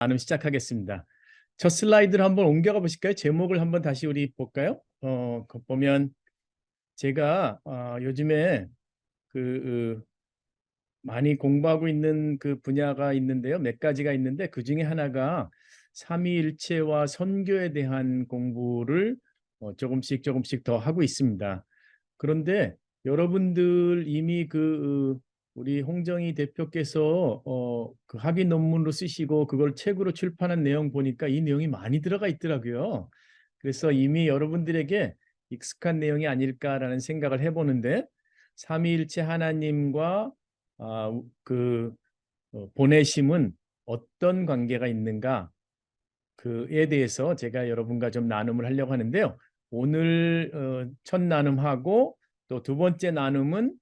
나눔 시작하겠습니다. 저 슬라이드를 한번 옮겨가 보실까요? 제목을 한번 다시 우리 볼까요? 보면 제가 요즘에 그 많이 공부하고 있는 그 분야가 있는데요. 몇 가지가 있는데 그 중에 하나가 삼위일체와 선교에 대한 공부를 조금씩 더 하고 있습니다. 그런데 여러분들 이미 우리 홍정희 대표께서 그 학위 논문으로 쓰시고 그걸 책으로 출판한 내용 보니까 이 내용이 많이 들어가 있더라고요. 그래서 이미 여러분들에게 익숙한 내용이 아닐까라는 생각을 해보는데 삼위일체 하나님과 보내심은 어떤 관계가 있는가 그에 대해서 제가 여러분과 좀 나눔을 하려고 하는데요. 오늘 첫 나눔하고 또 두 번째 나눔은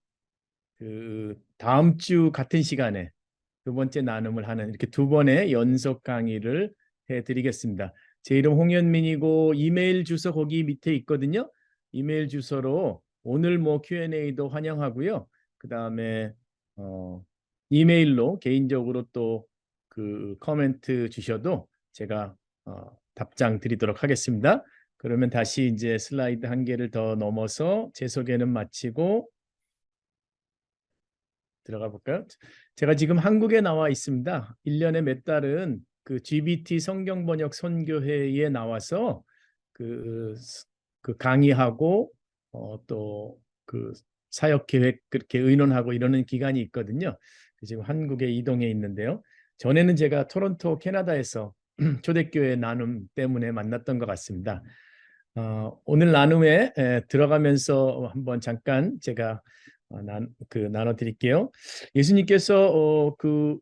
그 다음 주 같은 시간에 두 번째 나눔을 하는 이렇게 두 번의 연속 강의를 해드리겠습니다. 제 이름 홍현민이고 이메일 주소 거기 밑에 있거든요. 이메일 주소로 오늘 뭐 Q&A도 환영하고요. 그 다음에 이메일로 개인적으로 또 그 코멘트 주셔도 제가 답장 드리도록 하겠습니다. 그러면 다시 이제 슬라이드 한 개를 더 넘어서 제 소개는 마치고 들어가 볼까요? 제가 지금 한국에 나와 있습니다. 1년에 몇 달은 그 GBT 성경 번역 선교회에 나와서 그, 그 강의하고 또 그 사역 계획 그렇게 의논하고 이러는 기간이 있거든요. 지금 한국에 이동해 있는데요. 전에는 제가 토론토 캐나다에서 초대교회 나눔 때문에 만났던 것 같습니다. 오늘 나눔에 들어가면서 한번 잠깐 제가 나눠드릴게요. 예수님께서 그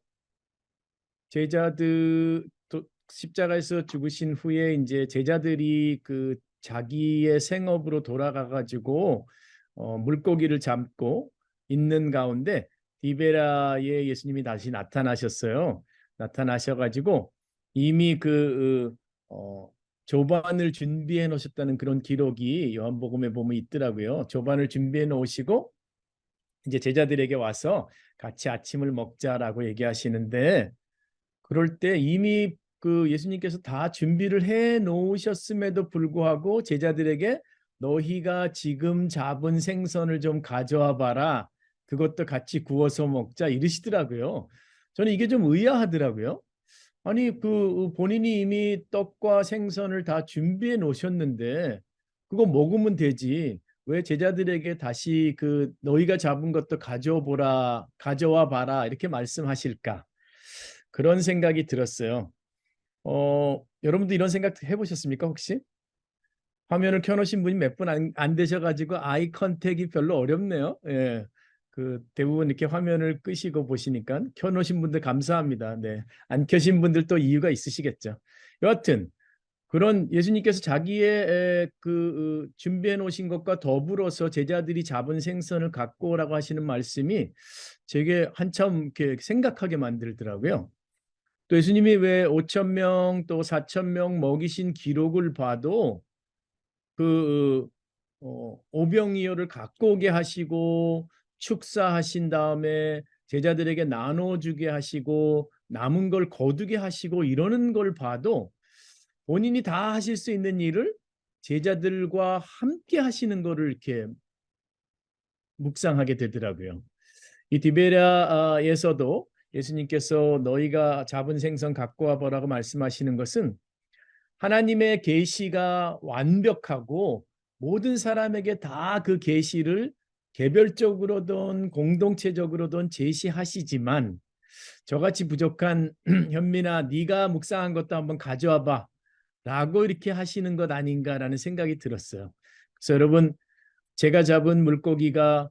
제자들 십자가에서 죽으신 후에 이제 제자들이 그 자기의 생업으로 돌아가 가지고 물고기를 잡고 있는 가운데 디베라에 예수님이 다시 나타나셨어요. 나타나셔가지고 이미 조반을 준비해 놓으셨다는 그런 기록이 요한복음에 보면 있더라고요. 조반을 준비해 놓으시고 이제 제자들에게 와서 같이 아침을 먹자라고 얘기하시는데 그럴 때 이미 그 예수님께서 다 준비를 해 놓으셨음에도 불구하고 제자들에게 너희가 지금 잡은 생선을 좀 가져와 봐라. 그것도 같이 구워서 먹자 이러시더라고요. 저는 이게 좀 의아하더라고요. 아니 그 본인이 이미 떡과 생선을 다 준비해 놓으셨는데 그거 먹으면 되지. 왜 제자들에게 다시 그 너희가 잡은 것도 가져와 봐라 이렇게 말씀하실까? 그런 생각이 들었어요. 여러분도 이런 생각 해보셨습니까, 혹시? 화면을 켜놓으신 분이 몇 분 안 되셔가지고 아이 컨택이 별로 어렵네요. 예. 그 대부분 이렇게 화면을 끄시고 보시니까 켜놓으신 분들 감사합니다. 네. 안 켜신 분들도 이유가 있으시겠죠. 여하튼 그런 예수님께서 자기의 준비해 놓으신 것과 더불어서 제자들이 잡은 생선을 갖고 오라고 하시는 말씀이 제게 한참 이렇게 생각하게 만들더라고요. 또 예수님이 왜 5천 명 또 4천 명 먹이신 기록을 봐도 그 오병이어를 갖고 오게 하시고 축사하신 다음에 제자들에게 나눠주게 하시고 남은 걸 거두게 하시고 이러는 걸 봐도 본인이 다 하실 수 있는 일을 제자들과 함께 하시는 거를 이렇게 묵상하게 되더라고요. 이 디베랴에서도 예수님께서 너희가 잡은 생선 갖고 와 보라고 말씀하시는 것은 하나님의 계시가 완벽하고 모든 사람에게 다 그 계시를 개별적으로든 공동체적으로든 제시하시지만 저같이 부족한 현민아 네가 묵상한 것도 한번 가져와 봐 라고 이렇게 하시는 것 아닌가라는 생각이 들었어요. 그래서 여러분 제가 잡은 물고기가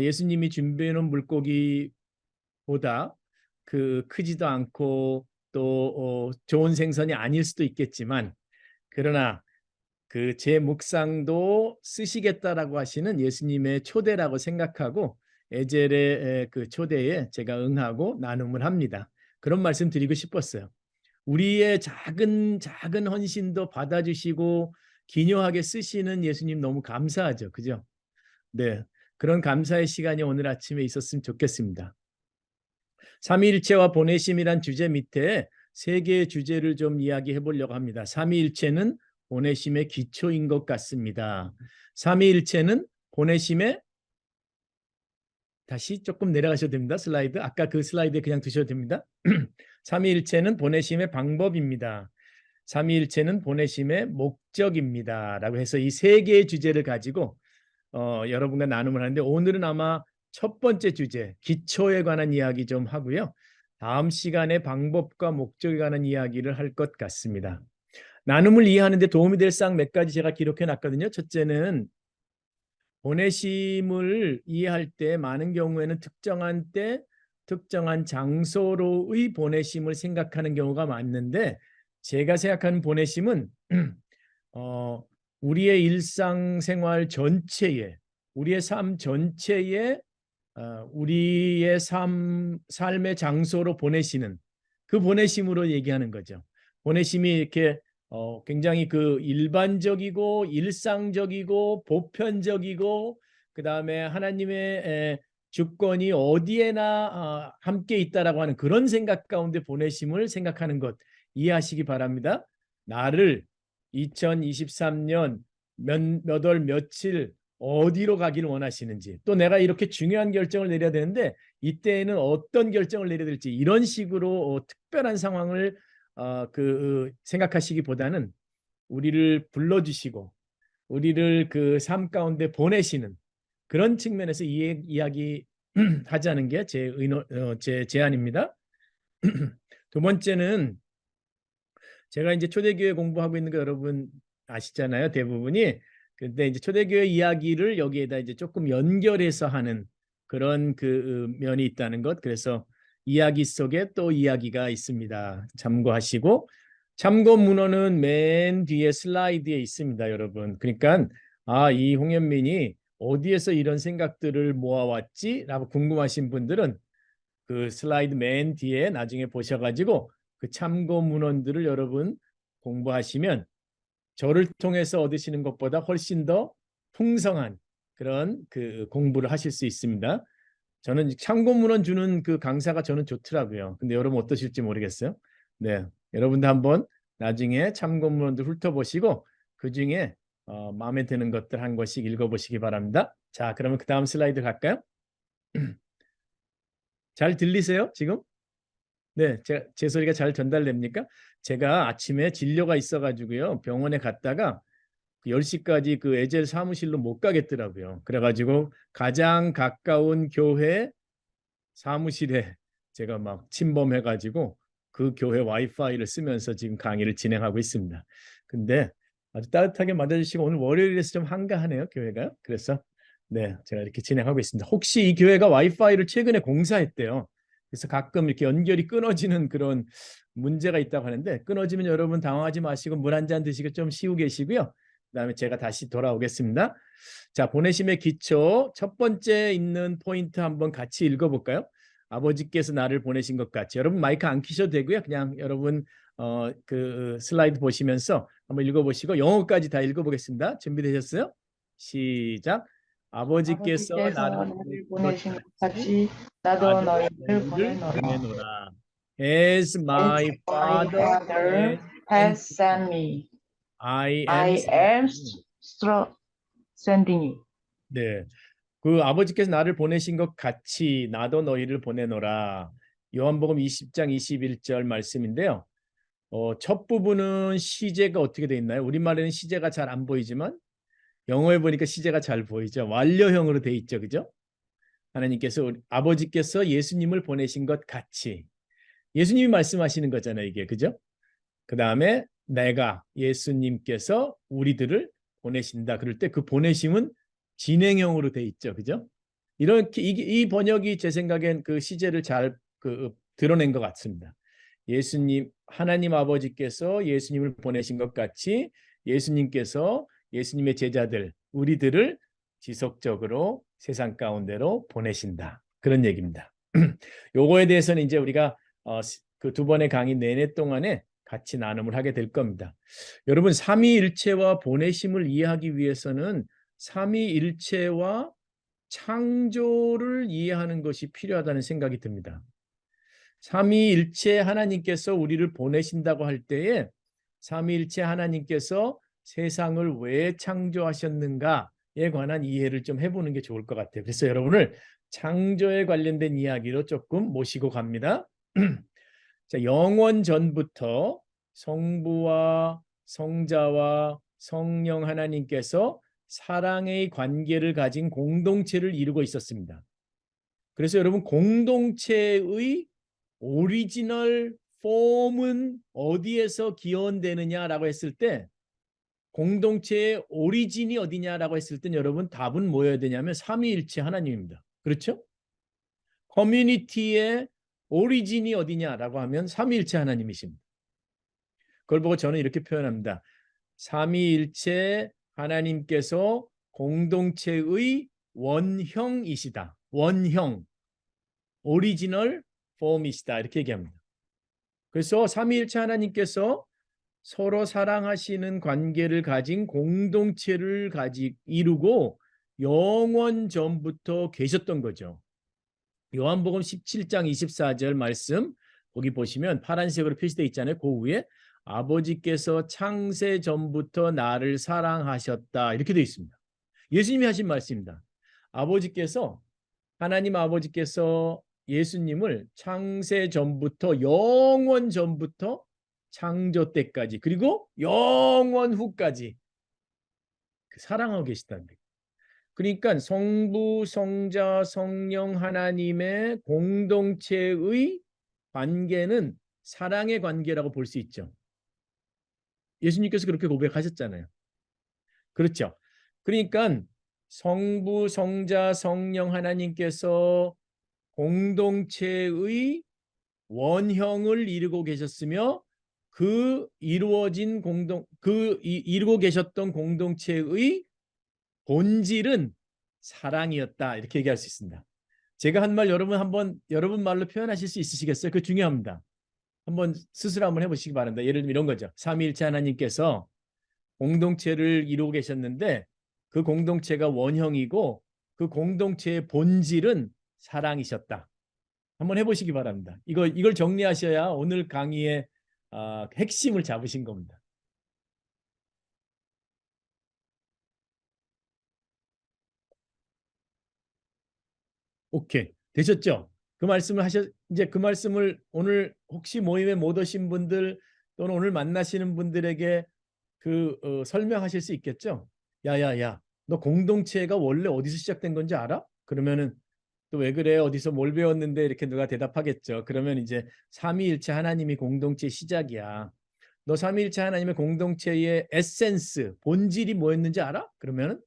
예수님이 준비해 놓은 물고기보다 크지도 않고 또 좋은 생선이 아닐 수도 있겠지만 그러나 그 제 묵상도 쓰시겠다라고 하시는 예수님의 초대라고 생각하고 에젤의 그 초대에 제가 응하고 나눔을 합니다. 그런 말씀 드리고 싶었어요. 우리의 작은 헌신도 받아주시고 기묘하게 쓰시는 예수님 너무 감사하죠. 그죠? 네. 그런 감사의 시간이 오늘 아침에 있었으면 좋겠습니다. 삼위일체와 보내심이란 주제 밑에 세 개의 주제를 좀 이야기해 보려고 합니다. 삼위일체는 보내심의 기초인 것 같습니다. 삼위일체는 보내심의 다시 조금 내려가셔도 됩니다. 슬라이드. 아까 그 슬라이드에 그냥 두셔도 됩니다. 삼위일체는 보내심의 방법입니다. 삼위일체는 보내심의 목적입니다. 라고 해서 이 세 개의 주제를 가지고 여러분과 나눔을 하는데 오늘은 아마 첫 번째 주제, 기초에 관한 이야기 좀 하고요. 다음 시간에 방법과 목적에 관한 이야기를 할 것 같습니다. 나눔을 이해하는 데 도움이 될 사항 몇 가지 제가 기록해 놨거든요. 첫째는 보내심을 이해할 때 많은 경우에는 특정한 때, 특정한 장소로의 보내심을 생각하는 경우가 많은데 제가 생각하는 보내심은 우리의 일상생활 전체에, 우리의 삶 전체에 우리의 삶의 장소로 보내시는 그 보내심으로 얘기하는 거죠. 보내심이 이렇게 굉장히 그 일반적이고 일상적이고 보편적이고 그 다음에 하나님의 주권이 어디에나 함께 있다라고 하는 그런 생각 가운데 보내심을 생각하는 것 이해하시기 바랍니다. 나를 2023년 몇 월 며칠 어디로 가기를 원하시는지 또 내가 이렇게 중요한 결정을 내려야 되는데 이때에는 어떤 결정을 내려야 될지 이런 식으로 특별한 상황을 생각하시기보다는 우리를 불러주시고 우리를 그 삶 가운데 보내시는 그런 측면에서 이야기 하자는 게 제 제안입니다. 두 번째는 제가 이제 초대교회 공부하고 있는 거 여러분 아시잖아요. 대부분이. 근데 이제 초대교회 이야기를 여기에다 이제 조금 연결해서 하는 그런 그 면이 있다는 것. 그래서 이야기 속에 또 이야기가 있습니다. 참고하시고 참고 문헌은 맨 뒤에 슬라이드에 있습니다, 여러분. 그러니까 이 홍현민이 어디에서 이런 생각들을 모아왔지? 라고 궁금하신 분들은 그 슬라이드 맨 뒤에 나중에 보셔가지고 그 참고 문헌들을 여러분 공부하시면 저를 통해서 얻으시는 것보다 훨씬 더 풍성한 그런 그 공부를 하실 수 있습니다. 저는 참고 문헌 주는 그 강사가 저는 좋더라고요. 근데 여러분 어떠실지 모르겠어요. 네, 여러분도 한번 나중에 참고 문헌들 훑어보시고 그 중에 마음에 드는 것들 한 권씩 읽어보시기 바랍니다. 자, 그러면 그 다음 슬라이드 갈까요? 잘 들리세요, 지금? 네, 제 소리가 잘 전달됩니까? 제가 아침에 진료가 있어가지고요. 병원에 갔다가 10시까지 그 에젤 사무실로 못 가겠더라고요. 그래가지고 가장 가까운 교회 사무실에 제가 막 침범해가지고 그 교회 와이파이를 쓰면서 지금 강의를 진행하고 있습니다. 근데 아주 따뜻하게 맞아주시고 오늘 월요일에서 좀 한가하네요, 교회가. 그래서 네, 제가 이렇게 진행하고 있습니다. 혹시 이 교회가 와이파이를 최근에 공사했대요. 그래서 가끔 이렇게 연결이 끊어지는 그런 문제가 있다고 하는데 끊어지면 여러분 당황하지 마시고 물 한 잔 드시고 좀 쉬고 계시고요. 그다음에 제가 다시 돌아오겠습니다. 자, 보내심의 기초 첫 번째 있는 포인트 한번 같이 읽어볼까요? 아버지께서 나를 보내신 것 같이. 여러분 마이크 안 켜셔도 되고요. 그냥 여러분 그 슬라이드 보시면서 한번 읽어보시고 영어까지 다 읽어보겠습니다. 준비되셨어요? 시작. 아버지께서 아버지께서 나를 나를 보내신 것 보내신 것 같이 같이 나도 나도 너희를 너희를 보내노라. 보내노라. As As my my father Father has sent has me, sent me, I am I sending am you. sending you. 네, 그 아버지께서 나를 보내신 것 같이 나도 너희를 보내노라. 요한복음 20장 21절 말씀인데요. 첫 부분은 시제가 어떻게 돼 있나요? 우리말에는 시제가 잘 안 보이지만 영어에 보니까 시제가 잘 보이죠. 완료형으로 돼 있죠, 그죠? 하나님께서 아버지께서 예수님을 보내신 것 같이 예수님이 말씀하시는 거잖아요, 이게 그죠? 그 다음에 내가 예수님께서 우리들을 보내신다. 그럴 때 그 보내심은 진행형으로 돼 있죠, 그죠? 이렇게 이 번역이 제 생각엔 그 시제를 잘 드러낸 것 같습니다. 예수님 하나님 아버지께서 예수님을 보내신 것 같이 예수님께서 예수님의 제자들 우리들을 지속적으로 세상 가운데로 보내신다. 그런 얘기입니다. 요거에 대해서는 이제 우리가 그 두 번의 강의 내내 동안에 같이 나눔을 하게 될 겁니다. 여러분 삼위일체와 보내심을 이해하기 위해서는 삼위일체와 창조를 이해하는 것이 필요하다는 생각이 듭니다. 삼위일체 하나님께서 우리를 보내신다고 할 때에 삼위일체 하나님께서 세상을 왜 창조하셨는가에 관한 이해를 좀 해보는 게 좋을 것 같아요. 그래서 여러분을 창조에 관련된 이야기로 조금 모시고 갑니다. 자, 영원 전부터 성부와 성자와 성령 하나님께서 사랑의 관계를 가진 공동체를 이루고 있었습니다. 그래서 여러분 공동체의 오리지널 폼은 어디에서 기원되느냐라고 했을 때 공동체의 오리진이 어디냐라고 했을 때 여러분 답은 뭐여야 되냐면 삼위일체 하나님입니다. 그렇죠? 커뮤니티의 오리진이 어디냐라고 하면 삼위일체 하나님이십니다. 그걸 보고 저는 이렇게 표현합니다. 삼위일체 하나님께서 공동체의 원형이시다. 원형, 오리지널 폼이시다. 이렇게 얘기합니다. 그래서 삼위일체 하나님께서 서로 사랑하시는 관계를 가진 공동체를 이루고 영원 전부터 계셨던 거죠. 요한복음 17장 24절 말씀 거기 보시면 파란색으로 표시되어 있잖아요. 그 위에 아버지께서 창세 전부터 나를 사랑하셨다 이렇게 되어 있습니다. 예수님이 하신 말씀입니다. 하나님 아버지께서 예수님을 창세 전부터 영원 전부터 창조 때까지 그리고 영원 후까지 사랑하고 계시다는 거예요. 그러니까 성부, 성자, 성령 하나님의 공동체의 관계는 사랑의 관계라고 볼 수 있죠. 예수님께서 그렇게 고백하셨잖아요. 그렇죠. 그러니까 성부, 성자, 성령 하나님께서 공동체의 원형을 이루고 계셨으며 이루고 계셨던 공동체의 본질은 사랑이었다. 이렇게 얘기할 수 있습니다. 제가 한 말 여러분 말로 표현하실 수 있으시겠어요? 그거 중요합니다. 스스로 한번 해보시기 바랍니다. 예를 들면 이런 거죠. 삼위일체 하나님께서 공동체를 이루고 계셨는데 그 공동체가 원형이고 그 공동체의 본질은 사랑이셨다. 한번 해보시기 바랍니다. 이걸 정리하셔야 오늘 강의의 핵심을 잡으신 겁니다. 오케이. 되셨죠? 이제 그 말씀을 오늘 혹시 모임에 못 오신 분들 또는 오늘 만나시는 분들에게 설명하실 수 있겠죠? 야야야, 너 공동체가 원래 어디서 시작된 건지 알아? 그러면은 또 왜 그래? 어디서 뭘 배웠는데? 이렇게 누가 대답하겠죠. 그러면 이제 삼위일체 하나님이 공동체 시작이야. 너 삼위일체 하나님의 공동체의 에센스, 본질이 뭐였는지 알아? 그러면은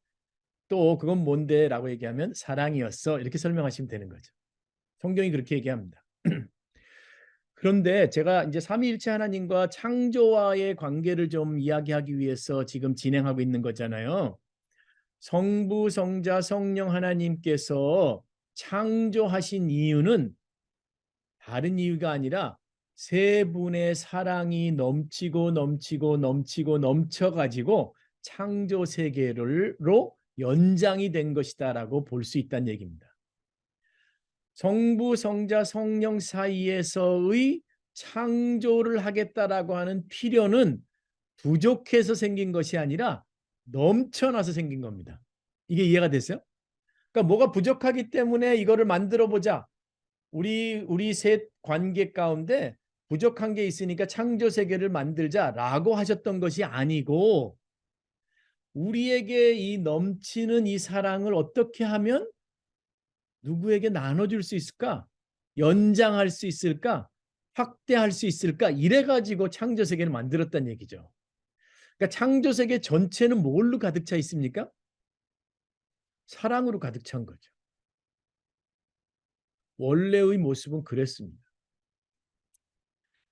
또 그건 뭔데? 라고 얘기하면 사랑이었어. 이렇게 설명하시면 되는 거죠. 성경이 그렇게 얘기합니다. 그런데 제가 이제 삼위일체 하나님과 창조와의 관계를 좀 이야기하기 위해서 지금 진행하고 있는 거잖아요. 성부, 성자, 성령 하나님께서 창조하신 이유는 다른 이유가 아니라 세 분의 사랑이 넘치고 넘쳐가지고 창조 세계로 연장이 된 것이다라고 볼 수 있다는 얘기입니다. 성부, 성자, 성령 사이에서의 창조를 하겠다라고 하는 필요는 부족해서 생긴 것이 아니라 넘쳐나서 생긴 겁니다. 이게 이해가 됐어요? 그러니까 뭐가 부족하기 때문에 이거를 만들어 보자. 우리 셋 관계 가운데 부족한 게 있으니까 창조 세계를 만들자라고 하셨던 것이 아니고 우리에게 이 넘치는 이 사랑을 어떻게 하면 누구에게 나눠줄 수 있을까? 연장할 수 있을까? 확대할 수 있을까? 이래가지고 창조 세계를 만들었다는 얘기죠. 그러니까 창조 세계 전체는 뭘로 가득 차 있습니까? 사랑으로 가득 찬 거죠. 원래의 모습은 그랬습니다.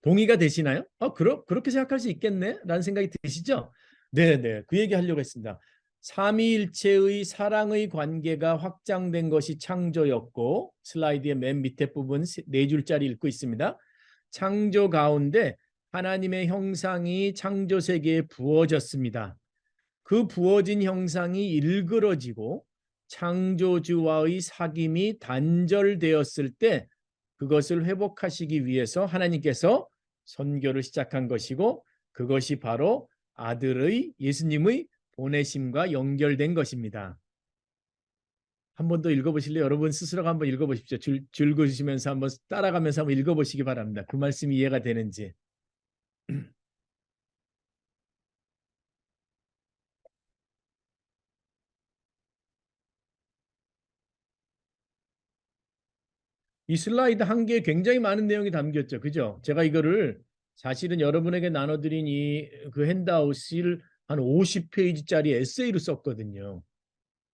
동의가 되시나요? 그렇게 생각할 수 있겠네? 라는 생각이 드시죠? 네네. 그 얘기 하려고 했습니다. 삼위일체의 사랑의 관계가 확장된 것이 창조였고 슬라이드의 맨 밑에 부분 4줄짜리 읽고 있습니다. 창조 가운데 하나님의 형상이 창조 세계에 부어졌습니다. 그 부어진 형상이 일그러지고 창조주와의 사귐이 단절되었을 때 그것을 회복하시기 위해서 하나님께서 선교를 시작한 것이고 그것이 바로 아들의 예수님의 보내심과 연결된 것입니다. 한 번 더 읽어보실래요? 여러분 스스로가 한번 읽어보십시오. 줄 그으시면서 한번 따라가면서 한번 읽어보시기 바랍니다. 그 말씀이 이해가 되는지. 이 슬라이드 한 개에 굉장히 많은 내용이 담겼죠. 그죠? 제가 이거를 사실은 여러분에게 나눠드린 이 그 핸드아웃을 한 50페이지짜리 에세이로 썼거든요.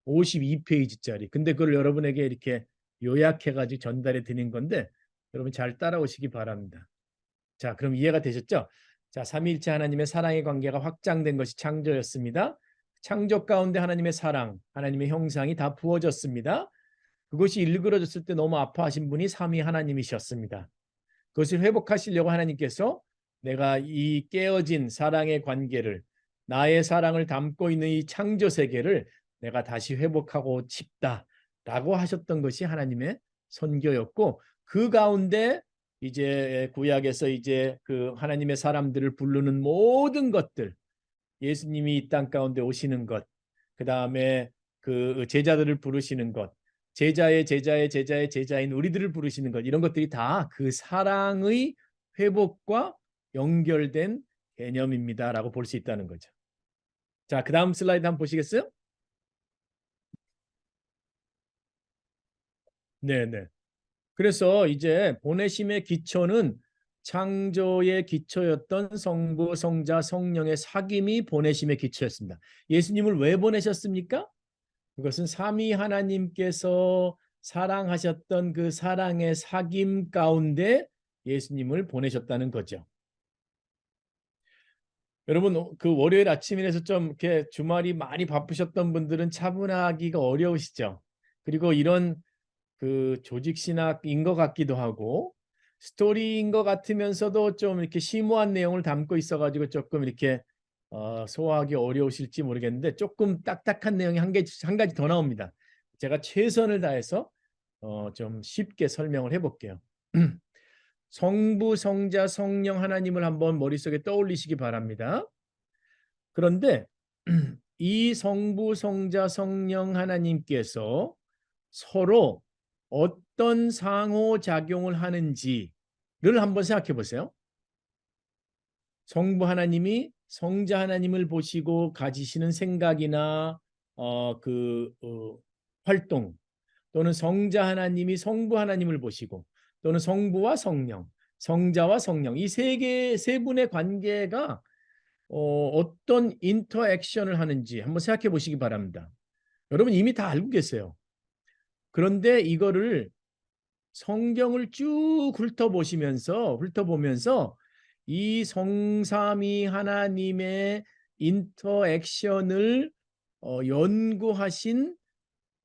52페이지짜리. 근데 그걸 여러분에게 이렇게 요약해가지고 전달해 드린 건데 여러분 잘 따라오시기 바랍니다. 자, 그럼 이해가 되셨죠? 자, 삼위일체 하나님의 사랑의 관계가 확장된 것이 창조였습니다. 창조 가운데 하나님의 사랑, 하나님의 형상이 다 부어졌습니다. 그것이 일그러졌을 때 너무 아파하신 분이 삼위 하나님이셨습니다. 그것을 회복하시려고 하나님께서 내가 이 깨어진 사랑의 관계를 나의 사랑을 담고 있는 이 창조 세계를 내가 다시 회복하고 싶다라고 하셨던 것이 하나님의 선교였고 그 가운데 이제 구약에서 이제 그 하나님의 사람들을 부르는 모든 것들 예수님이 이 땅 가운데 오시는 것 그다음에 그 제자들을 부르시는 것 제자의 제자의 제자의 제자인 우리들을 부르시는 것 이런 것들이 다 그 사랑의 회복과 연결된 개념입니다라고 볼 수 있다는 거죠. 자, 그 다음 슬라이드 한번 보시겠어요? 네네. 그래서 이제 보내심의 기초는 창조의 기초였던 성부, 성자, 성령의 사귐이 보내심의 기초였습니다. 예수님을 왜 보내셨습니까? 그것은 삼위 하나님께서 사랑하셨던 그 사랑의 사귐 가운데 예수님을 보내셨다는 거죠. 여러분 그 월요일 아침이라서 좀 이렇게 주말이 많이 바쁘셨던 분들은 차분하기가 어려우시죠. 그리고 이런 그 조직 신학인 것 같기도 하고 스토리인 것 같으면서도 좀 이렇게 심오한 내용을 담고 있어가지고 조금 이렇게 소화하기 어려우실지 모르겠는데 조금 딱딱한 내용이 한 가지 더 나옵니다. 제가 최선을 다해서 좀 쉽게 설명을 해볼게요. 성부, 성자, 성령 하나님을 한번 머릿속에 떠올리시기 바랍니다. 그런데 이 성부, 성자, 성령 하나님께서 서로 어떤 상호작용을 하는지를 한번 생각해 보세요. 성부 하나님이 성자 하나님을 보시고 가지시는 생각이나 활동 또는 성자 하나님이 성부 하나님을 보시고 또는 성부와 성령, 성자와 성령 이 세 분의 관계가 어떤 인터액션을 하는지 한번 생각해 보시기 바랍니다. 여러분 이미 다 알고 계세요. 그런데 이거를 성경을 쭉 훑어보면서 이 성삼위 하나님의 인터액션을 연구하신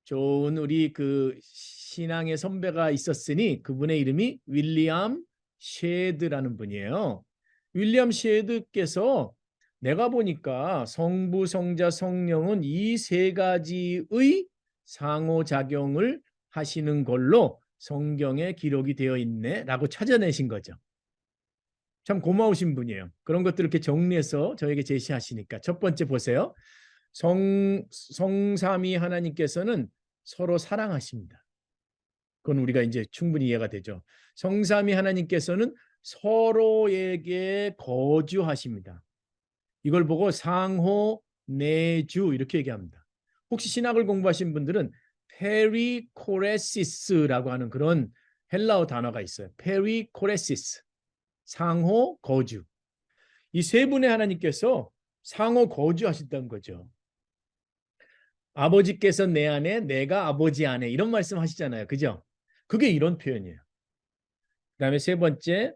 좋은 우리 그 신앙의 선배가 있었으니 그분의 이름이 윌리엄 쉐드라는 분이에요. 윌리엄 쉐드께서 내가 보니까 성부, 성자, 성령은 이 세 가지의 상호작용을 하시는 걸로 성경에 기록이 되어 있네 라고 찾아내신 거죠. 참 고마우신 분이에요. 그런 것들을 이렇게 정리해서 저에게 제시하시니까 첫 번째 보세요. 성삼위 하나님께서는 서로 사랑하십니다. 그건 우리가 이제 충분히 이해가 되죠. 성삼위 하나님께서는 서로에게 거주하십니다. 이걸 보고 상호 내주 이렇게 얘기합니다. 혹시 신학을 공부하신 분들은 페리코레시스라고 하는 그런 헬라어 단어가 있어요. 페리코레시스, 상호 거주. 이 세 분의 하나님께서 상호 거주하신다는 거죠. 아버지께서 내 안에, 내가 아버지 안에 이런 말씀 하시잖아요. 그죠? 그게 이런 표현이에요. 그다음에 세 번째,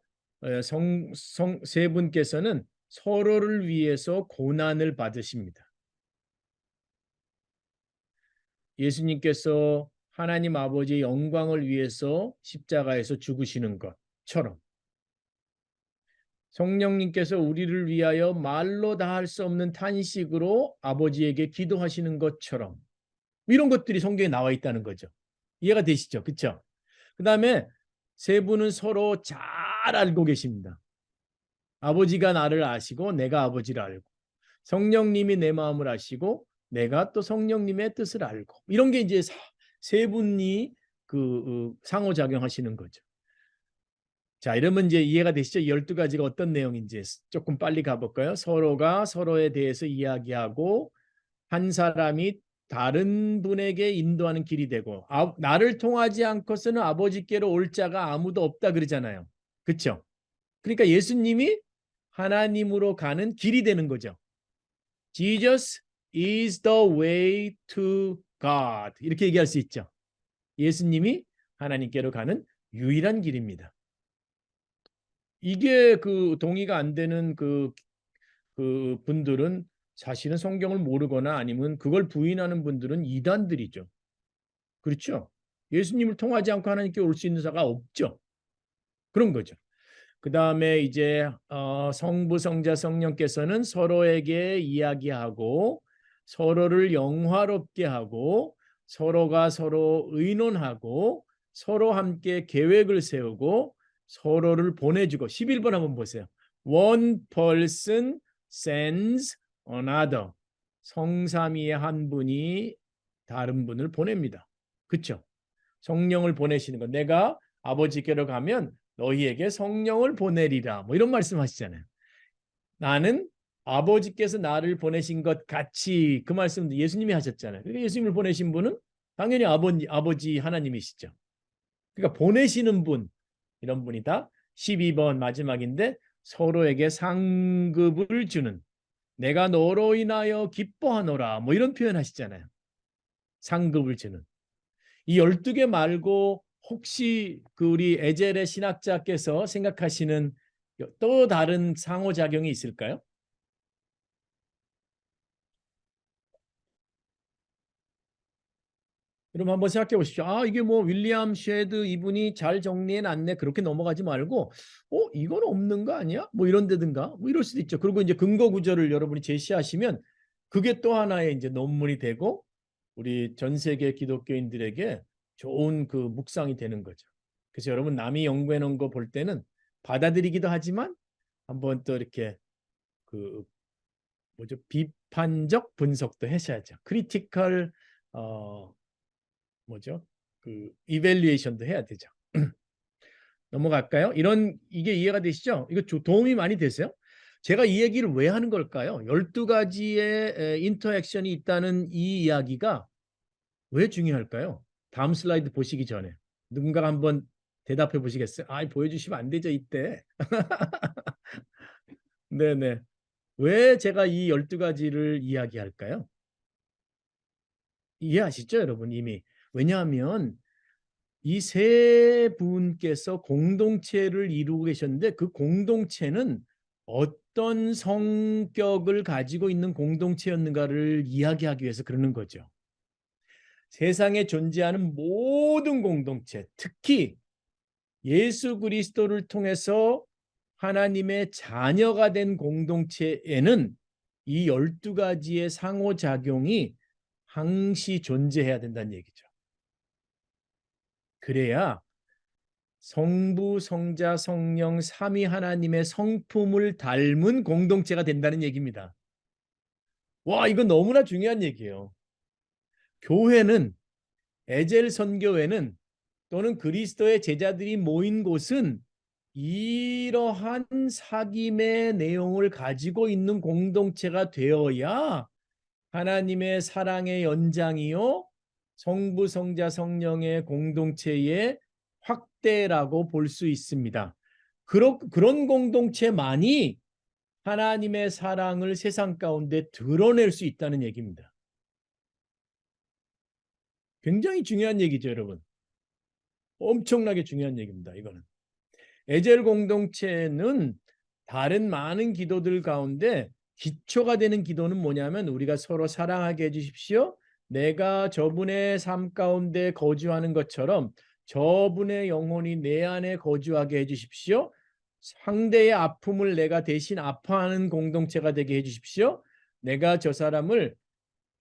세 분께서는 서로를 위해서 고난을 받으십니다. 예수님께서 하나님 아버지의 영광을 위해서 십자가에서 죽으시는 것처럼 성령님께서 우리를 위하여 말로 다 할 수 없는 탄식으로 아버지에게 기도하시는 것처럼 이런 것들이 성경에 나와 있다는 거죠. 이해가 되시죠? 그렇죠? 그 다음에 세 분은 서로 잘 알고 계십니다. 아버지가 나를 아시고 내가 아버지를 알고 성령님이 내 마음을 아시고 내가 또 성령님의 뜻을 알고 이런 게 이제 세 분이 상호작용하시는 거죠. 자, 이러면 이제 이해가 되시죠? 12가지가 어떤 내용인지 조금 빨리 가볼까요? 서로가 서로에 대해서 이야기하고 한 사람이 다른 분에게 인도하는 길이 되고 나를 통하지 않고서는 아버지께로 올 자가 아무도 없다 그러잖아요. 그렇죠? 그러니까 예수님이 하나님으로 가는 길이 되는 거죠. Jesus is the way to God. 이렇게 얘기할 수 있죠. 예수님이 하나님께로 가는 유일한 길입니다. 이게 동의가 안 되는 분들은 사실은 성경을 모르거나 아니면 그걸 부인하는 분들은 이단들이죠. 그렇죠? 예수님을 통하지 않고 하나님께 올 수 있는 자가 없죠. 그런 거죠. 그 다음에 이제 성부, 성자, 성령께서는 서로에게 이야기하고 서로를 영화롭게 하고 서로가 서로 의논하고 서로 함께 계획을 세우고 서로를 보내주고 11번 한번 보세요. One person sends another. 성삼위의 한 분이 다른 분을 보냅니다. 그렇죠? 성령을 보내시는 것. 내가 아버지께로 가면 너희에게 성령을 보내리라. 뭐 이런 말씀하시잖아요. 나는 아버지께서 나를 보내신 것 같이 그 말씀도 예수님이 하셨잖아요. 그러니까 예수님을 보내신 분은 당연히 아버지 하나님이시죠. 그러니까 보내시는 분 이런 분이다. 12번 마지막인데 서로에게 상급을 주는 내가 너로 인하여 기뻐하노라 뭐 이런 표현 하시잖아요. 상급을 주는 이 12개 말고 혹시 우리 에젤의 신학자께서 생각하시는 또 다른 상호작용이 있을까요? 여러분 한번 생각해 보십시오. 이게 뭐 윌리엄 쉐드 이분이 잘 정리해 놨네. 그렇게 넘어가지 말고 이건 없는 거 아니야? 뭐 이런 데든가 뭐 이럴 수도 있죠. 그리고 이제 근거 구절을 여러분이 제시하시면 그게 또 하나의 이제 논문이 되고 우리 전 세계 기독교인들에게 좋은 묵상이 되는 거죠. 그래서 여러분 남이 연구해 놓은 거 볼 때는 받아들이기도 하지만 한번 또 이렇게 비판적 분석도 하셔야죠. 크리티컬 이밸류에이션도 해야 되죠. 넘어갈까요? 이게 이해가 되시죠? 이거 도움이 많이 되세요? 제가 이 얘기를 왜 하는 걸까요? 12가지의 인터액션이 있다는 이 이야기가 왜 중요할까요? 다음 슬라이드 보시기 전에 누군가가 한번 대답해 보시겠어요? 보여주시면 안 되죠, 이때. 네네. 왜 제가 이 12가지를 이야기할까요? 이해하시죠, 여러분? 이미. 왜냐하면 이 세 분께서 공동체를 이루고 계셨는데 그 공동체는 어떤 성격을 가지고 있는 공동체였는가를 이야기하기 위해서 그러는 거죠. 세상에 존재하는 모든 공동체, 특히 예수 그리스도를 통해서 하나님의 자녀가 된 공동체에는 이 12가지의 상호작용이 항시 존재해야 된다는 얘기죠. 그래야 성부, 성자, 성령, 삼위 하나님의 성품을 닮은 공동체가 된다는 얘기입니다. 와, 이거 너무나 중요한 얘기예요. 교회는 에젤 선교회는 또는 그리스도의 제자들이 모인 곳은 이러한 사귐의 내용을 가지고 있는 공동체가 되어야 하나님의 사랑의 연장이요 성부, 성자, 성령의 공동체의 확대라고 볼 수 있습니다. 그런 공동체만이 하나님의 사랑을 세상 가운데 드러낼 수 있다는 얘기입니다. 굉장히 중요한 얘기죠, 여러분. 엄청나게 중요한 얘기입니다, 이거는. 에젤 공동체는 다른 많은 기도들 가운데 기초가 되는 기도는 뭐냐면 우리가 서로 사랑하게 해주십시오. 내가 저분의 삶 가운데 거주하는 것처럼 저분의 영혼이 내 안에 거주하게 해주십시오. 상대의 아픔을 내가 대신 아파하는 공동체가 되게 해주십시오. 내가 저 사람을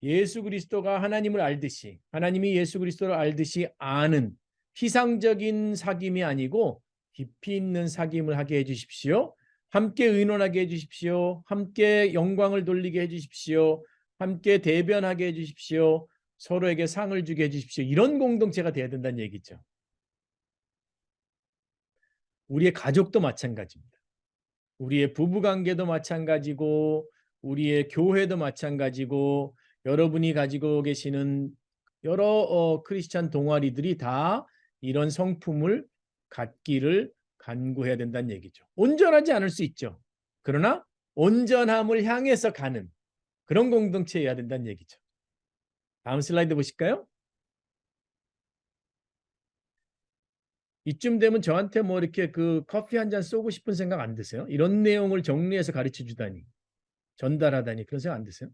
예수 그리스도가 하나님을 알듯이 하나님이 예수 그리스도를 알듯이 아는 피상적인 사귐이 아니고 깊이 있는 사귐을 하게 해주십시오. 함께 의논하게 해주십시오. 함께 영광을 돌리게 해주십시오. 함께 대변하게 해주십시오. 서로에게 상을 주게 해주십시오. 이런 공동체가 돼야 된다는 얘기죠. 우리의 가족도 마찬가지입니다. 우리의 부부관계도 마찬가지고 우리의 교회도 마찬가지고 여러분이 가지고 계시는 여러 크리스찬 동아리들이 다 이런 성품을 갖기를 간구해야 된다는 얘기죠. 온전하지 않을 수 있죠. 그러나 온전함을 향해서 가는 그런 공동체여야 된다는 얘기죠. 다음 슬라이드 보실까요? 이쯤 되면 저한테 뭐 이렇게 그 커피 한 잔 쏘고 싶은 생각 안 드세요? 이런 내용을 정리해서 가르쳐 주다니, 전달하다니 그런 생각 안 드세요?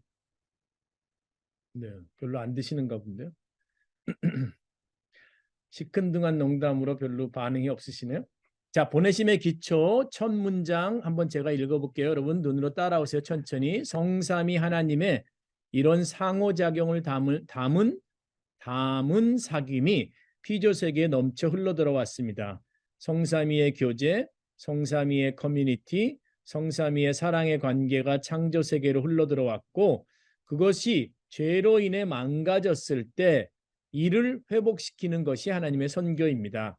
네, 별로 안 드시는가 본데요. 시큰둥한 농담으로 별로 반응이 없으시네요. 자, 보내심의 기초 첫 문장 한번 제가 읽어볼게요. 여러분 눈으로 따라오세요. 천천히. 성삼위 하나님의 이런 상호작용을 담은 사귐이 피조 세계에 넘쳐 흘러들어왔습니다. 성삼위의 교제, 성삼위의 커뮤니티, 성삼위의 사랑의 관계가 창조 세계로 흘러들어왔고 그것이 죄로 인해 망가졌을 때 이를 회복시키는 것이 하나님의 선교입니다.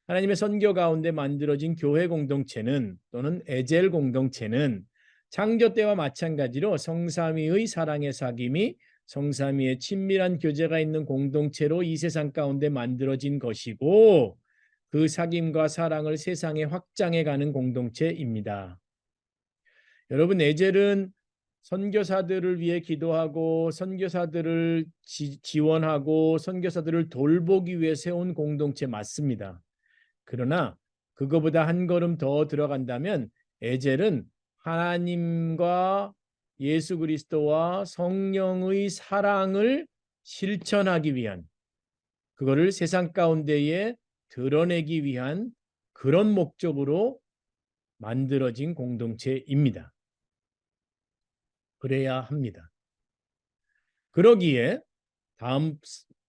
하나님의 선교 가운데 만들어진 교회 공동체는 또는 에젤 공동체는 창조 때와 마찬가지로 성삼위의 사랑의 사귐이 성삼위의 친밀한 교제가 있는 공동체로 이 세상 가운데 만들어진 것이고 그 사귐과 사랑을 세상에 확장해가는 공동체입니다. 여러분 에젤은 선교사들을 위해 기도하고 선교사들을 지원하고 선교사들을 돌보기 위해 세운 공동체 맞습니다. 그러나 그거보다 한 걸음 더 들어간다면 에젤은 하나님과 예수 그리스도와 성령의 사랑을 실천하기 위한 그거를 세상 가운데에 드러내기 위한 그런 목적으로 만들어진 공동체입니다. 그래야 합니다. 그러기에 다음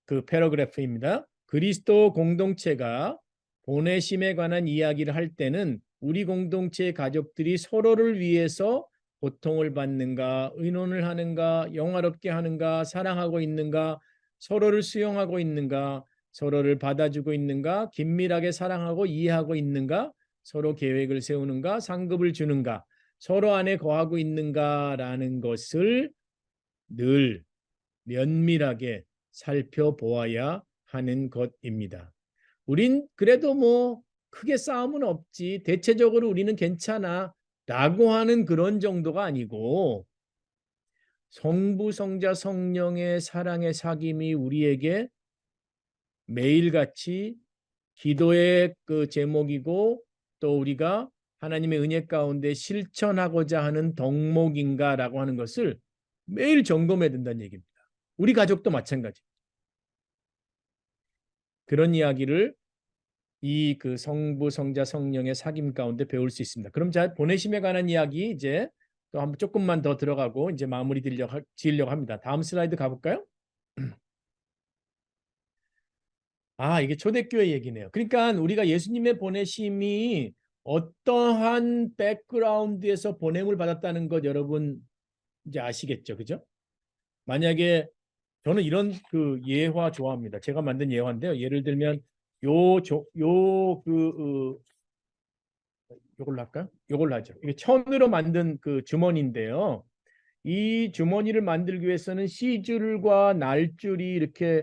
그 패러그래프입니다. 그리스도 공동체가 보내심에 관한 이야기를 할 때는 우리 공동체의 가족들이 서로를 위해서 고통을 받는가, 의논을 하는가, 영화롭게 하는가, 사랑하고 있는가, 서로를 수용하고 있는가, 서로를 받아주고 있는가, 긴밀하게 사랑하고 이해하고 있는가, 서로 계획을 세우는가, 상급을 주는가, 서로 안에 거하고 있는가라는 것을 늘 면밀하게 살펴보아야 하는 것입니다. 우린 그래도 뭐 크게 싸움은 없지, 대체적으로 우리는 괜찮아 라고 하는 그런 정도가 아니고 성부, 성자, 성령의 사랑의 사귐이 우리에게 매일같이 기도의 그 제목이고 또 우리가 하나님의 은혜 가운데 실천하고자 하는 덕목인가라고 하는 것을 매일 점검해야 된다는 얘기입니다. 우리 가족도 마찬가지. 그런 이야기를 이 그 성부, 성자, 성령의 사귐 가운데 배울 수 있습니다. 그럼 자 보내심에 관한 이야기 이제 또 한번 조금만 더 들어가고 이제 마무리 지으려고 합니다. 다음 슬라이드 가볼까요? 아, 이게 초대교회 얘기네요. 그러니까 우리가 예수님의 보내심이 어떠한 백그라운드에서 보냄을 받았다는 것 여러분 이제 아시겠죠, 그죠? 만약에 저는 이런 그 예화 좋아합니다. 제가 만든 예화인데요. 예를 들면 요걸로 할까요? 요걸로 하죠. 이게 천으로 만든 그 주머니인데요. 이 주머니를 만들기 위해서는 시줄과 날줄이 이렇게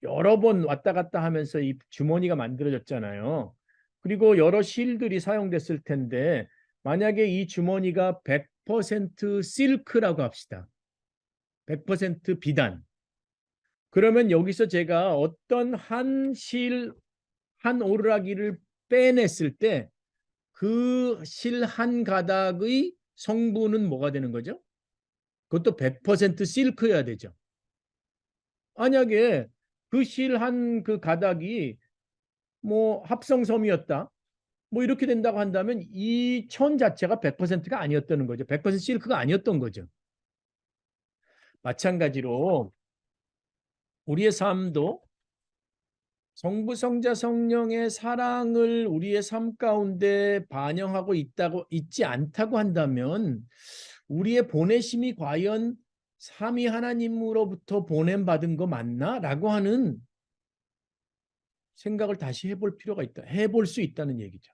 여러 번 왔다 갔다 하면서 이 주머니가 만들어졌잖아요. 그리고 여러 실들이 사용됐을 텐데 만약에 이 주머니가 100% 실크라고 합시다. 100% 비단. 그러면 여기서 제가 어떤 한 오르락이를 빼냈을 때 그 실 한 가닥의 성분은 뭐가 되는 거죠? 그것도 100% 실크여야 되죠. 만약에 그 실 한 그 가닥이 뭐 합성섬이었다. 뭐 이렇게 된다고 한다면 이 천 자체가 100%가 아니었다는 거죠. 100% 실크가 아니었던 거죠. 마찬가지로 우리의 삶도 성부, 성자, 성령의 사랑을 우리의 삶 가운데 반영하고 있지 않다고 한다면 우리의 보내심이 과연 삼위 하나님으로부터 보냄받은 거 맞나? 라고 하는 생각을 다시 해볼 필요가 있다. 해볼 수 있다는 얘기죠.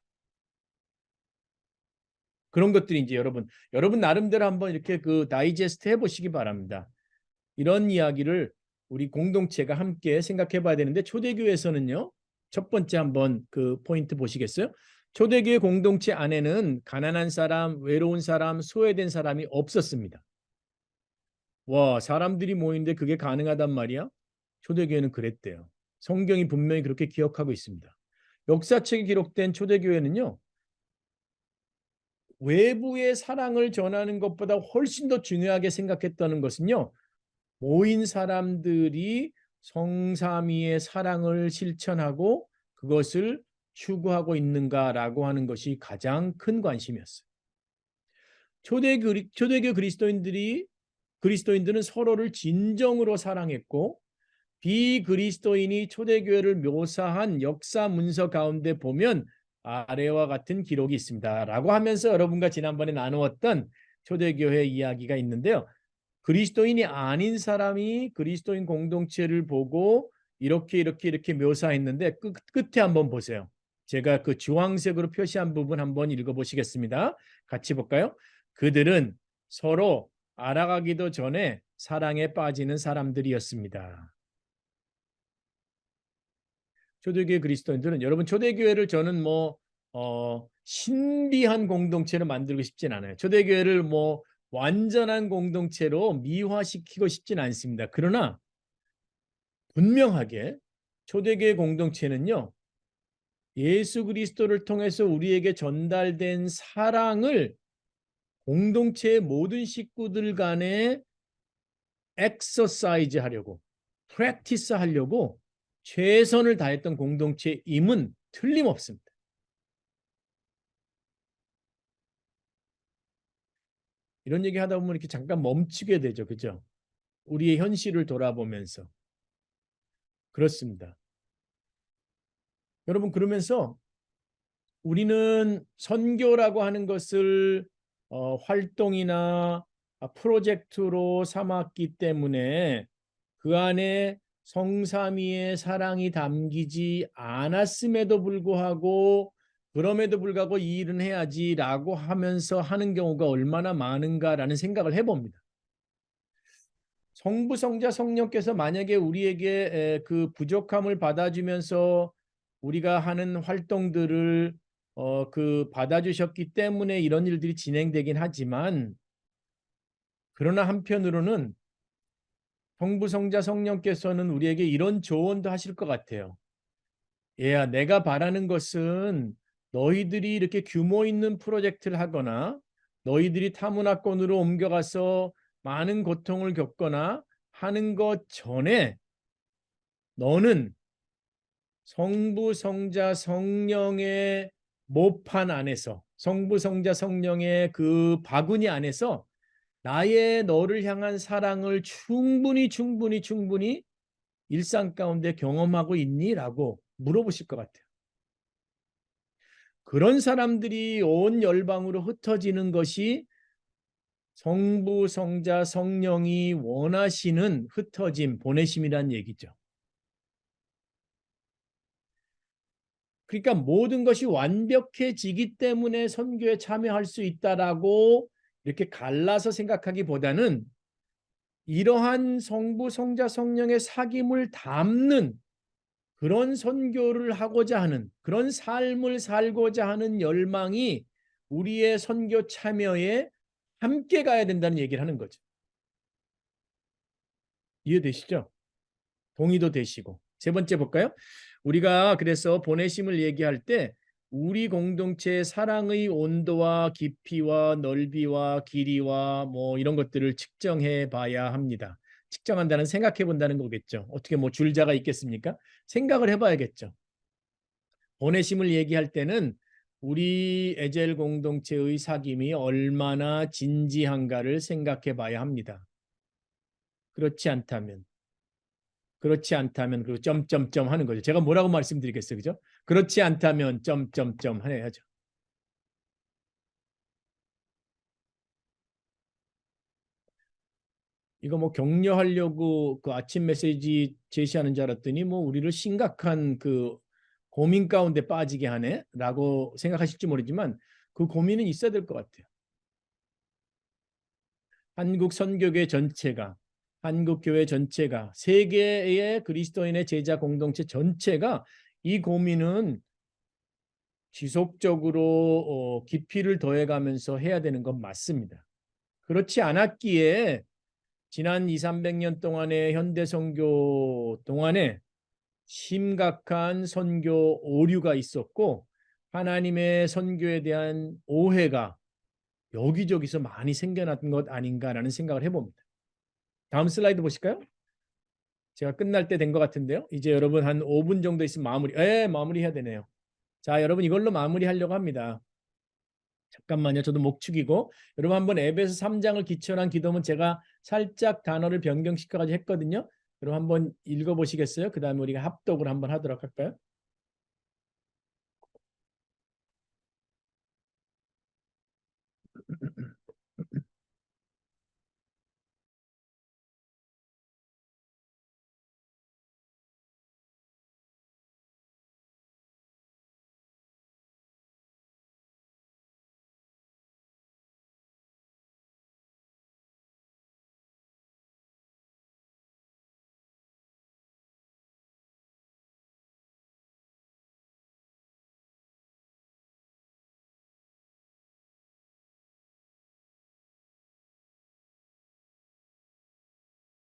그런 것들이 이제 여러분 나름대로 한번 이렇게 그 다이제스트 해보시기 바랍니다. 이런 이야기를 우리 공동체가 함께 생각해 봐야 되는데, 초대교회에서는요, 첫 번째 한번 그 포인트 보시겠어요? 초대교회 공동체 안에는 가난한 사람, 외로운 사람, 소외된 사람이 없었습니다. 와, 사람들이 모이는데 그게 가능하단 말이야? 초대교회는 그랬대요. 성경이 분명히 그렇게 기억하고 있습니다. 역사책에 기록된 초대교회는요, 외부의 사랑을 전하는 것보다 훨씬 더 중요하게 생각했다는 것은요, 모인 사람들이 성삼위의 사랑을 실천하고 그것을 추구하고 있는가라고 하는 것이 가장 큰 관심이었어요. 초대교 그리스도인들은 서로를 진정으로 사랑했고, 비그리스도인이 초대교회를 묘사한 역사 문서 가운데 보면 아래와 같은 기록이 있습니다. 라고 하면서 여러분과 지난번에 나누었던 초대교회 이야기가 있는데요. 그리스도인이 아닌 사람이 그리스도인 공동체를 보고 이렇게 묘사했는데 끝에 한번 보세요. 제가 그 주황색으로 표시한 부분 한번 읽어보시겠습니다. 같이 볼까요? 그들은 서로 알아가기도 전에 사랑에 빠지는 사람들이었습니다. 초대교회 그리스도인들은, 여러분 초대교회를 저는 신비한 공동체를 만들고 싶진 않아요. 초대교회를 완전한 공동체로 미화시키고 싶진 않습니다. 그러나 분명하게 초대교회 공동체는요, 예수 그리스도를 통해서 우리에게 전달된 사랑을 공동체의 모든 식구들 간에 엑서사이즈 하려고, 프랙티스 하려고 최선을 다했던 공동체임은 틀림없습니다. 이런 얘기 하다 보면 이렇게 잠깐 멈추게 되죠. 그죠? 우리의 현실을 돌아보면서. 그렇습니다. 여러분, 그러면서 우리는 선교라고 하는 것을 활동이나 프로젝트로 삼았기 때문에 그 안에 성삼위의 사랑이 담기지 않았음에도 불구하고, 그럼에도 불구하고 이 일은 해야지라고 하면서 하는 경우가 얼마나 많은가라는 생각을 해봅니다. 성부, 성자, 성령께서 만약에 우리에게 그 부족함을 받아주면서 우리가 하는 활동들을 그 받아주셨기 때문에 이런 일들이 진행되긴 하지만, 그러나 한편으로는 성부, 성자, 성령께서는 우리에게 이런 조언도 하실 것 같아요. 얘야, 내가 바라는 것은 너희들이 이렇게 규모 있는 프로젝트를 하거나 너희들이 타문화권으로 옮겨가서 많은 고통을 겪거나 하는 것 전에 너는 성부, 성자, 성령의 모판 안에서, 성부, 성자, 성령의 그 바구니 안에서 나의 너를 향한 사랑을 충분히 일상 가운데 경험하고 있니? 라고 물어보실 것 같아요. 그런 사람들이 온 열방으로 흩어지는 것이 성부, 성자, 성령이 원하시는 흩어짐, 보내심이란 얘기죠. 그러니까 모든 것이 완벽해지기 때문에 선교에 참여할 수 있다라고 이렇게 갈라서 생각하기보다는, 이러한 성부, 성자, 성령의 사귐을 담는 그런 선교를 하고자 하는, 그런 삶을 살고자 하는 열망이 우리의 선교 참여에 함께 가야 된다는 얘기를 하는 거죠. 이해되시죠? 동의도 되시고. 세 번째 볼까요? 우리가 그래서 보내심을 얘기할 때 우리 공동체의 사랑의 온도와 깊이와 넓이와 길이와 이런 것들을 측정해 봐야 합니다. 측정한다는, 생각해 본다는 거겠죠. 어떻게 줄자가 있겠습니까? 생각을 해봐야겠죠. 보내심을 얘기할 때는 우리 에젤 공동체의 사귐이 얼마나 진지한가를 생각해 봐야 합니다. 그렇지 않다면 그렇지 않다면 그리고 점점점 하는 거죠. 제가 뭐라고 말씀드리겠어요, 그죠? 그렇지 않다면 점점점 해야죠. 이거 뭐 격려하려고 그 아침 메시지 제시하는 줄 알았더니 뭐 우리를 심각한 그 고민 가운데 빠지게 하네라고 생각하실지 모르지만 그 고민은 있어야 될 것 같아요. 한국 선교회 전체가, 한국 교회 전체가, 세계의 그리스도인의 제자 공동체 전체가 이 고민은 지속적으로 깊이를 더해가면서 해야 되는 건 맞습니다. 그렇지 않았기에 지난 2, 300년 동안의 현대 선교 동안에 심각한 선교 오류가 있었고 하나님의 선교에 대한 오해가 여기저기서 많이 생겨났던 것 아닌가라는 생각을 해봅니다. 다음 슬라이드 보실까요? 제가 끝날 때 된 것 같은데요. 이제 여러분 한 5분 정도 있으면 마무리해야 되네요. 자, 여러분 이걸로 마무리하려고 합니다. 잠깐만요. 저도 목 축이고 여러분 한번 에베소 3장을 기초로 한 기도문 제가 살짝 단어를 변경시켜가지고 했거든요. 여러분 한번 읽어보시겠어요? 그 다음에 우리가 합독을 한번 하도록 할까요?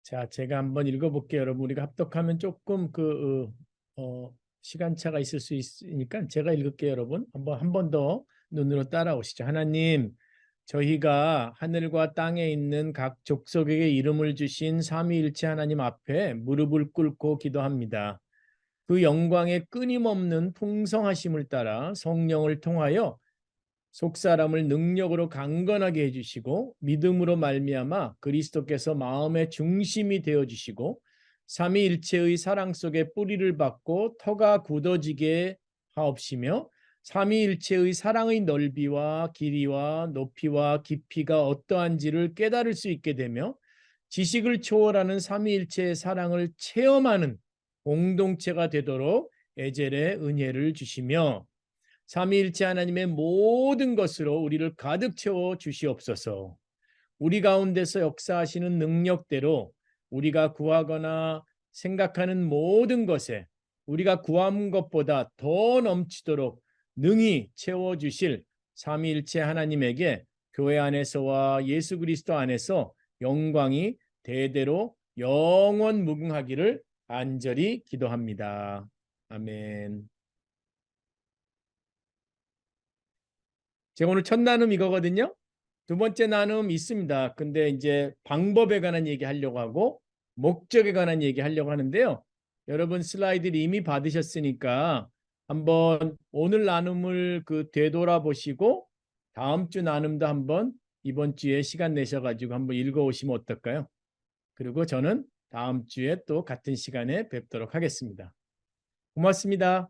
자, 제가 한번 읽어볼게요. 여러분 우리가 합독하면 조금 시간차가 있을 수 있으니까 제가 읽을게요. 여러분 한번 한 번 더 눈으로 따라오시죠. 하나님, 저희가 하늘과 땅에 있는 각 족속에게 이름을 주신 삼위일체 하나님 앞에 무릎을 꿇고 기도합니다. 그 영광의 끊임없는 풍성하심을 따라 성령을 통하여 속사람을 능력으로 강건하게 해주시고 믿음으로 말미암아 그리스도께서 마음의 중심이 되어주시고 삼위일체의 사랑 속에 뿌리를 받고 터가 굳어지게 하옵시며 삼위일체의 사랑의 넓이와 길이와 높이와 깊이가 어떠한지를 깨달을 수 있게 되며 지식을 초월하는 삼위일체의 사랑을 체험하는 공동체가 되도록 에젤의 은혜를 주시며 삼위일체 하나님의 모든 것으로 우리를 가득 채워 주시옵소서. 우리 가운데서 역사하시는 능력대로 우리가 구하거나 생각하는 모든 것에 우리가 구한 것보다 더 넘치도록 능히 채워주실 삼위일체 하나님에게 교회 안에서와 예수 그리스도 안에서 영광이 대대로 영원 무궁하기를 간절히 기도합니다. 아멘. 제가 오늘 첫 나눔 이거거든요. 두 번째 나눔 있습니다. 근데 이제 방법에 관한 얘기 하려고 하고 목적에 관한 얘기 하려고 하는데요. 여러분 슬라이드를 이미 받으셨으니까 한번 오늘 나눔을 되돌아보시고 다음 주 나눔도 한번 이번 주에 시간 내셔가지고 한번 읽어오시면 어떨까요? 그리고 저는 다음 주에 또 같은 시간에 뵙도록 하겠습니다. 고맙습니다.